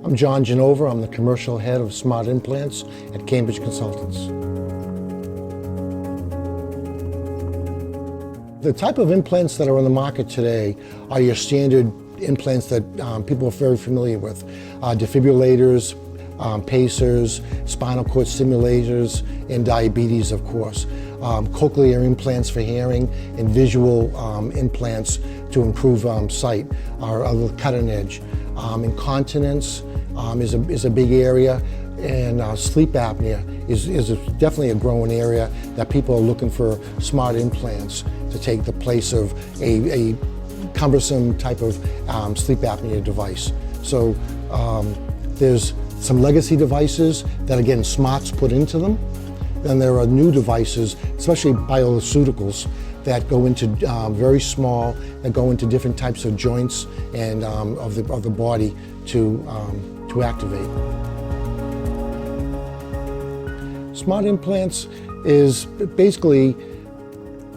I'm John Genova. I'm the commercial head of smart implants at Cambridge Consultants. The type of implants that are on the market today are your standard implants that people are very familiar with. Defibrillators, pacers, spinal cord stimulators, and diabetes, of course. Cochlear implants for hearing and visual implants to improve sight are a little cutting edge. Incontinence is a big area, and sleep apnea is definitely a growing area that people are looking for smart implants to take the place of a cumbersome type of sleep apnea device. So there's some legacy devices that are getting smarts put into them. Then there are new devices, especially bioceuticals, that go into very small, that go into different types of joints and of the body to activate. Smart implants is basically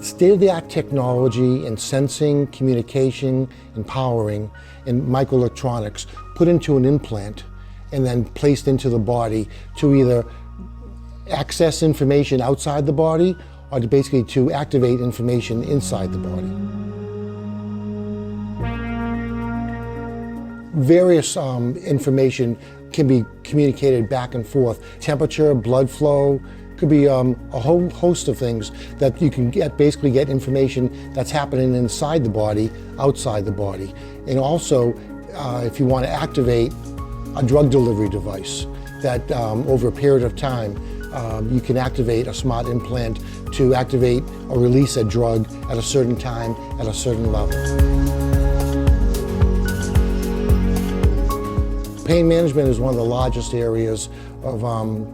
state-of-the-art technology in sensing, communication, and powering, and microelectronics put into an implant and then placed into the body to either access information outside the body or to activate information inside the body. Various information can be communicated back and forth. Temperature, blood flow, could be a whole host of things that you can basically get information that's happening inside the body, outside the body. And also, if you want to activate a drug delivery device, that over a period of time, you can activate a smart implant to activate or release a drug at a certain time, at a certain level. Pain management is one of the largest areas of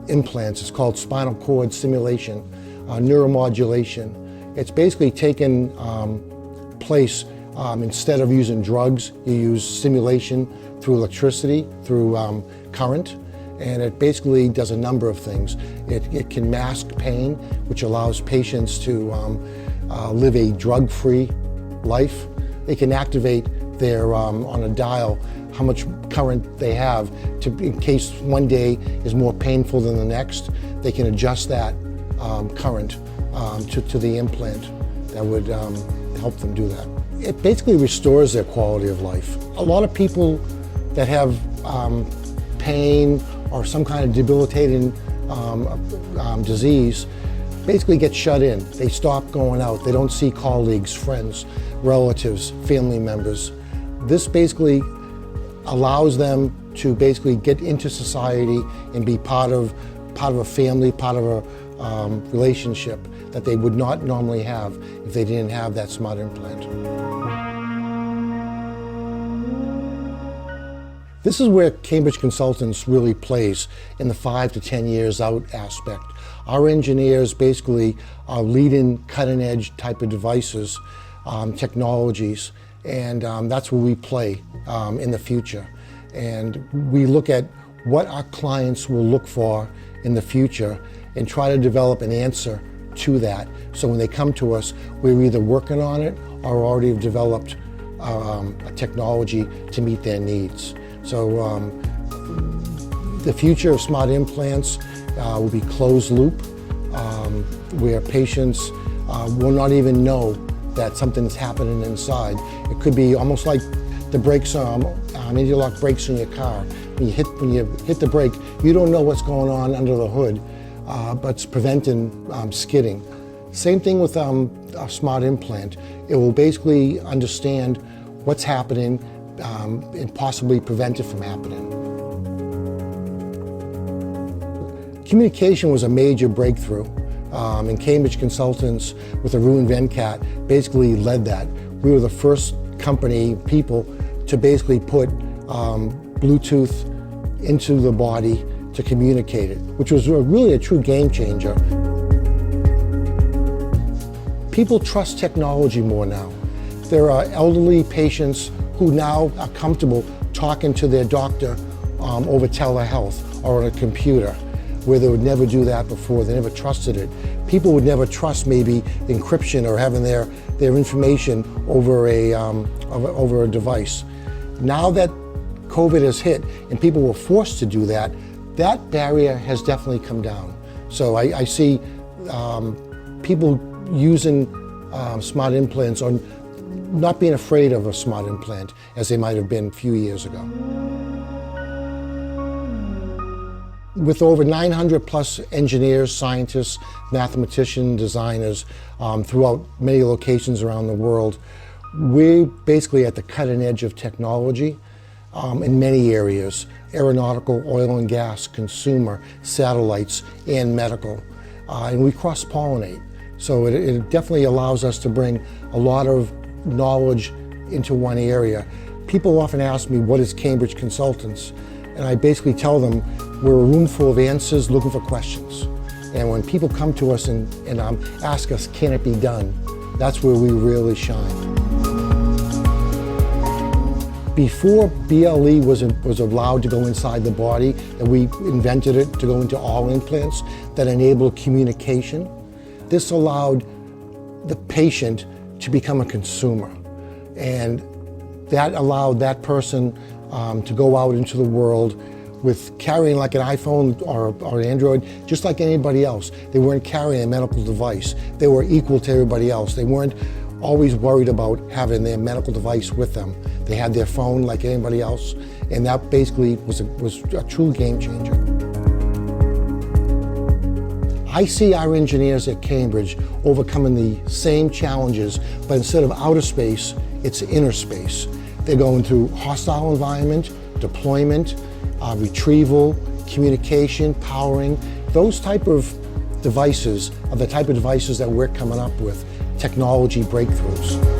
implants. It's called spinal cord stimulation, neuromodulation. It's basically taken place, instead of using drugs, you use stimulation through electricity, through current, and it basically does a number of things. It can mask pain, which allows patients to live a drug-free life. They can activate their, on a dial, how much current they have in case one day is more painful than the next. They can adjust that current to the implant that would help them do that. It basically restores their quality of life. A lot of people that have pain or some kind of debilitating disease basically get shut in. They stop going out. They don't see colleagues, friends, relatives, family members. This basically allows them to basically get into society and be part of a family, part of a relationship that they would not normally have if they didn't have that smart implant. This is where Cambridge Consultants really plays in the 5 to 10 years out aspect. Our engineers basically are leading cutting edge type of devices, technologies, and that's where we play in the future. And we look at what our clients will look for in the future and try to develop an answer to that. So when they come to us, we're either working on it or already have developed a technology to meet their needs. So the future of smart implants will be closed loop, where patients will not even know that something's happening inside. It could be almost like the brakes, anti-lock brakes in your car. When you hit the brake, you don't know what's going on under the hood, but it's preventing skidding. Same thing with a smart implant. It will basically understand what's happening and possibly prevent it from happening. Communication was a major breakthrough, and Cambridge Consultants with Arun Venkat basically led that. We were the first people to basically put Bluetooth into the body to communicate it, which was really a true game changer. People trust technology more now. There are elderly patients who now are comfortable talking to their doctor over telehealth or on a computer, where they would never do that before. They never trusted it. People would never trust maybe encryption or having their information over a device. Now that COVID has hit and people were forced to do that, that barrier has definitely come down. So I see people using smart implants or not being afraid of a smart implant as they might have been a few years ago. With over 900 plus engineers, scientists, mathematicians, designers throughout many locations around the world, we're basically at the cutting edge of technology in many areas: aeronautical, oil and gas, consumer, satellites, and medical. And we cross-pollinate. So it definitely allows us to bring a lot of knowledge into one area. People often ask me, what is Cambridge Consultants? And I basically tell them, we're a room full of answers looking for questions. And when people come to us and ask us, can it be done? That's where we really shine. Before BLE was allowed to go inside the body, and we invented it to go into all implants that enabled communication, this allowed the patient to become a consumer. And that allowed that person to go out into the world with carrying like an iPhone or an Android, just like anybody else. They weren't carrying a medical device. They were equal to everybody else. They weren't always worried about having their medical device with them. They had their phone like anybody else, and that basically was a true game changer. I see our engineers at Cambridge overcoming the same challenges, but instead of outer space, it's inner space. They're going through hostile environment, deployment, retrieval, communication, powering. Those type of devices are the type of devices that we're coming up with, technology breakthroughs.